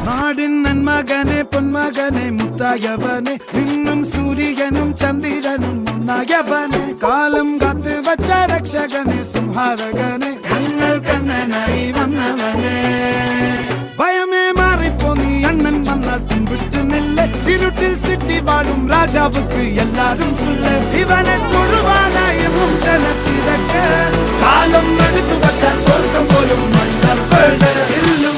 നാടിൻ നന്മകനെ പൊന്മകനെ മുത്തായവനെ നിന്നും സൂര്യനും ചന്ദ്രനും ഒന്നായവനെ കാലം കാത്ത് വച്ച രക്ഷകനെ സംഹാരകനെ ഞങ്ങൾ കണ്ണനായി വന്നവനെ ഭയമേ മാറിപ്പോ നീ അണ്ണൻ വന്നാൽ തുമ്പിട്ട് നില്ല ഇരുട്ടിൽ സിറ്റി വാഴും രാജാവുക്ക് എല്ലാരും സുല്ല ഇവനെ തൊഴുവാനായും ജനത്തിരക്ക് കാലം എടുത്തു വച്ചാൽ സ്വർഗം പോലും മണ്ണർ ഇല്ലും